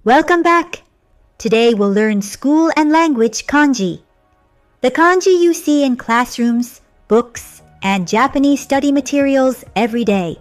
Welcome back! Today we'll learn school and language kanji. The kanji you see in classrooms, books, and Japanese study materials every day.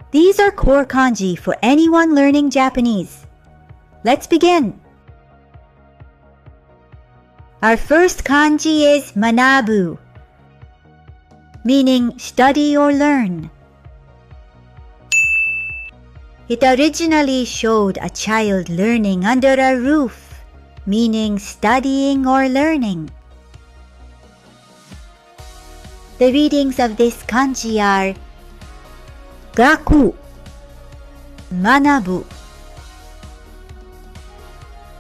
These are core kanji for anyone learning Japanese. Let's begin! Our first kanji is manabu, meaning study or learn. It originally showed a child learning under a roof, meaning studying or learning. The readings of this kanji are gaku, manabu.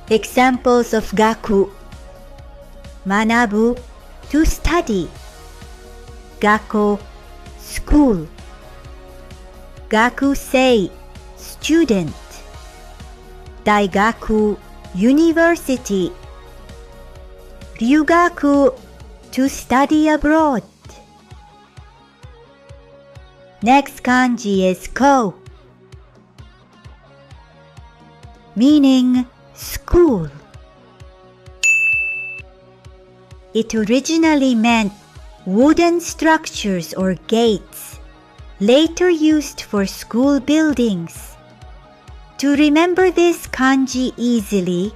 Examples of gaku: manabu, to study. Gakko, school. Gakusei, student. Daigaku, university. Ryugaku, to study abroad. Next kanji is ko, meaning school. It originally meant wooden structures or gates, later used for school buildings. To remember this kanji easily,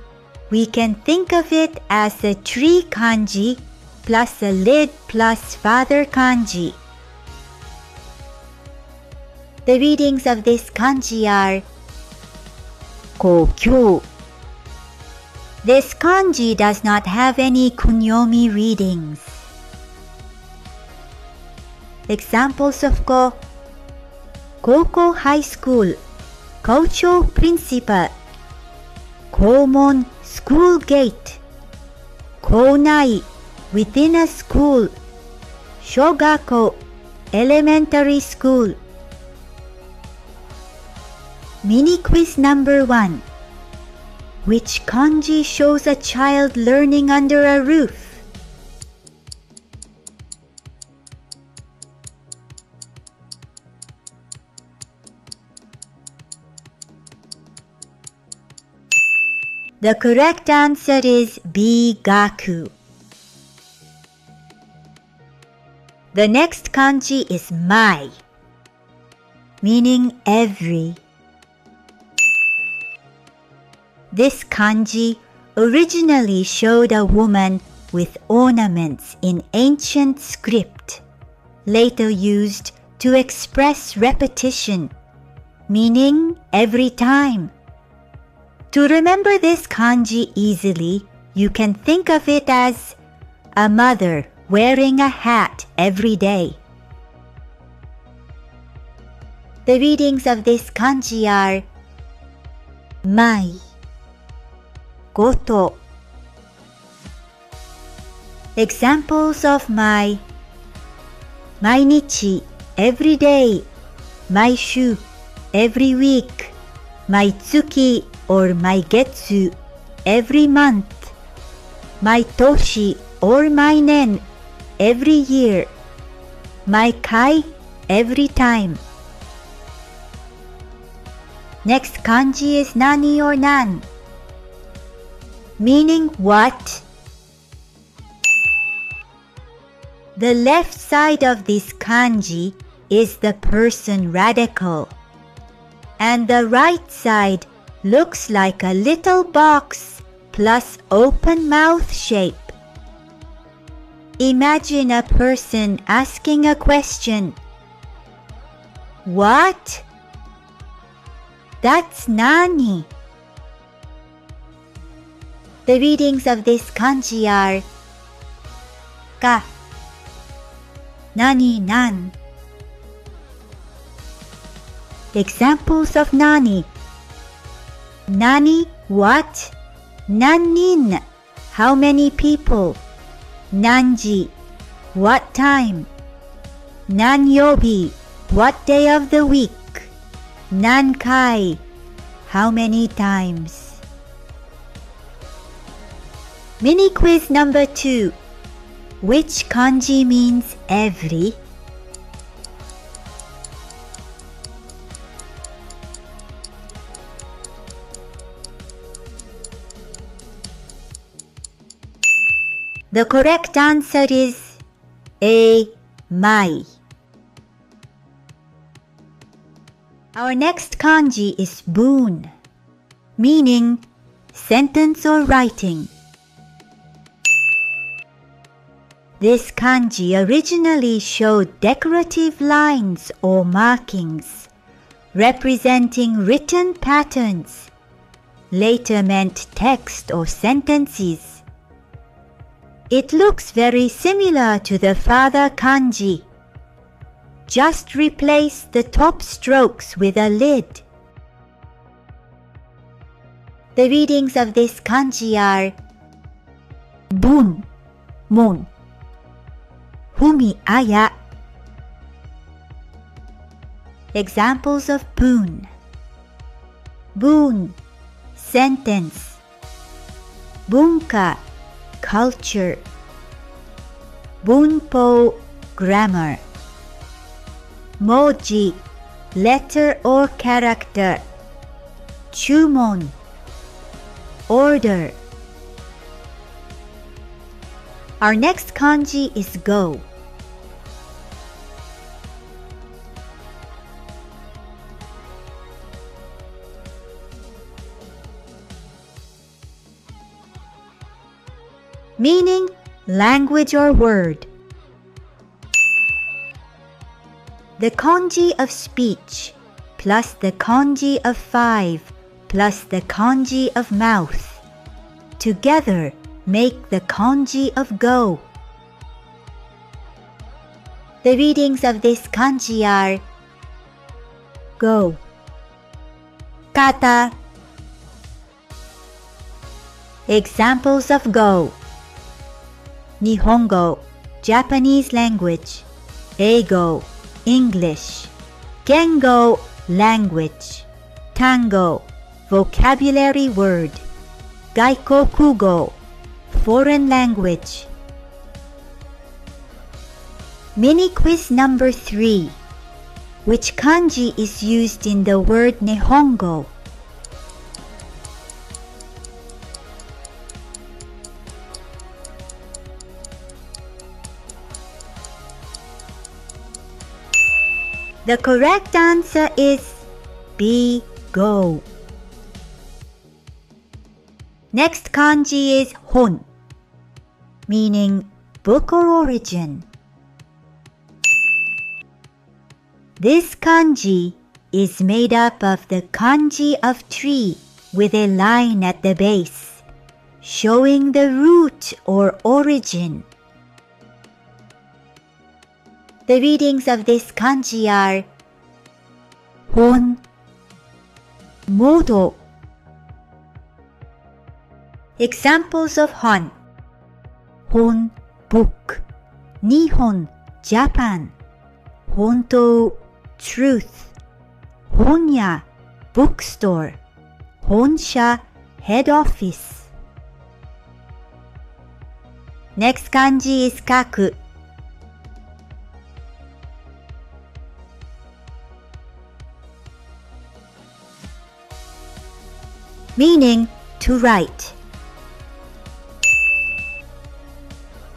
we can think of it as a tree kanji plus a lid plus father kanji. The readings of this kanji are kokyo. This kanji does not have any kunyomi readings. Examples of ko: Koko High School, Koucho Principal. Koumon, school gate. Kounai, within a school. Shogako, elementary school. Mini quiz number 1. Which kanji shows a child learning under a roof? The correct answer is B. Gaku. The next kanji is mai, meaning every. This kanji originally showed a woman with ornaments in ancient script, later used to express repetition, meaning every time. To remember this kanji easily, you can think of it as a mother wearing a hat every day. The readings of this kanji are mai, goto. Examples of mai: mainichi, every day. Maishu, every week. Maitsuki or maigetsu, every month. Maitoshi or mainen, every year. Maikai, every time. Next kanji is nani or nan, meaning what? The left side of this kanji is the person radical, and the right side looks like a little box plus open mouth shape. Imagine a person asking a question. What? That's nani. The readings of this kanji are ka, nani nan. Examples of nani: nani, what? Nanin, how many people? Nanji, what time? Nanyobi, what day of the week? Nankai, how many times? Mini quiz number 2. Which kanji means every? The correct answer is A. Mai. Our next kanji is boon, meaning sentence or writing. This kanji originally showed decorative lines or markings representing written patterns, later meant text or sentences. It looks very similar to the father kanji. Just replace the top strokes with a lid. The readings of this kanji are Bun, Mon, Fumi Aya. Examples of boon. Boon, sentence. Bunka, culture. Bunpo, grammar. Moji, letter or character. Chumon, order. Our next kanji is go. Meaning language or word. The kanji of speech plus the kanji of 5 plus the kanji of mouth together make the kanji of go. The readings of this kanji are go, kata. Examples of go. Nihongo, Japanese language. Eigo, English. Gengo, language. Tango, vocabulary word. Gaikokugo, foreign language. Mini quiz number 3. Which kanji is used in the word Nihongo? The correct answer is B. Go. Next kanji is hon, meaning book or origin. This kanji is made up of the kanji of tree with a line at the base, showing the root or origin. The readings of this kanji are hon, modo. Examples of hon. Hon, book. Nihon, Japan. Hontou, truth. Honya, bookstore. Honsha, head office. Next kanji is kaku. Meaning to write.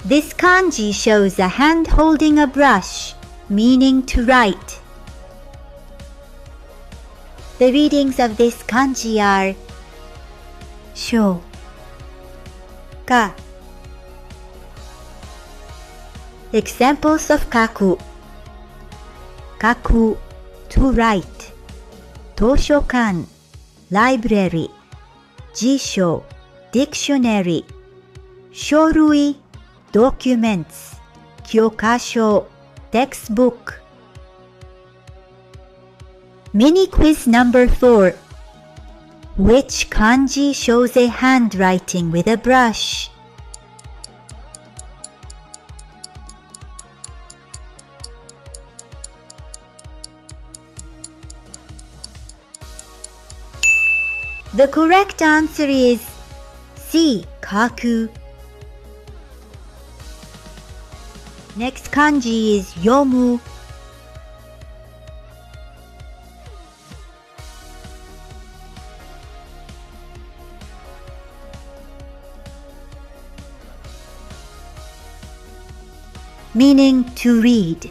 This kanji shows a hand holding a brush, meaning to write. The readings of this kanji are sho, ka. Examples of kaku. Kaku, to write. Toshokan, library. Jisho, dictionary. Shorui, documents. Kyokasho, textbook. Mini quiz number 4. Which kanji shows a handwriting with a brush? The correct answer is C. Kaku. Next kanji is yomu. meaning to read.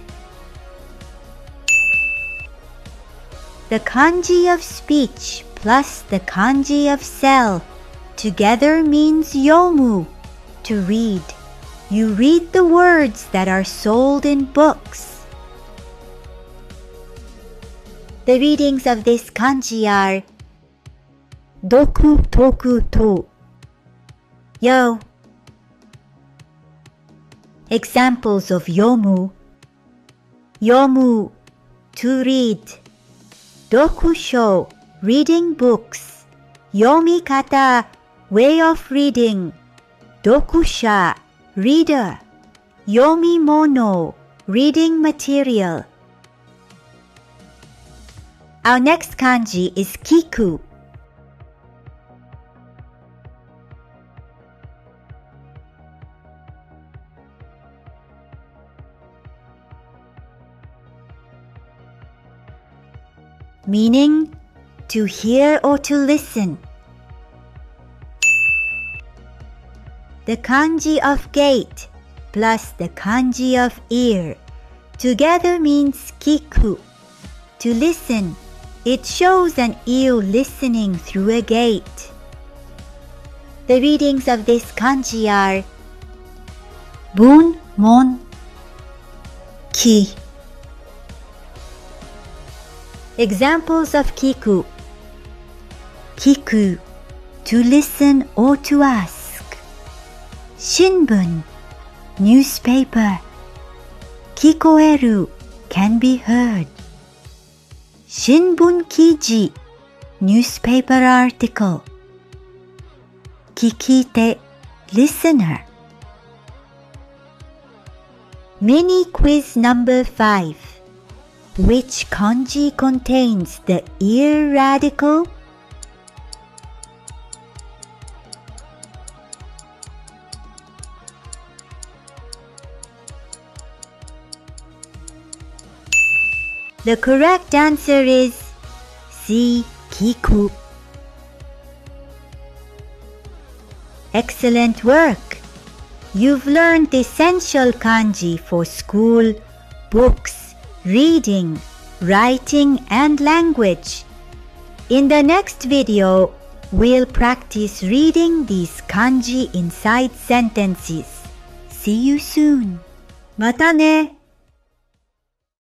The kanji of speech plus the kanji of cell together means yomu, to read. You read the words that are sold in books. The readings of this kanji are doku, toku, to. Yo. Examples of yomu: yomu, to read. Dokusho, reading books. Yomikata, way of reading. Dokusha, reader. Yomimono, reading material. Our next kanji is kiku. Meaning to hear or to listen. The kanji of gate plus the kanji of ear together means kiku, to listen. It shows an ear listening through a gate. The readings of this kanji are bun, mon, ki. Examples of kiku: kiku, to listen or to ask. Shinbun, newspaper. Kikoeru, can be heard. Shinbun kiji, newspaper article. Kikite, listener. Mini quiz number 5. Which kanji contains the ear radical? The correct answer is C. Kiku. Excellent work! You've learned essential kanji for school, books, reading, writing, and language. In the next video, we'll practice reading these kanji inside sentences. See you soon. またね!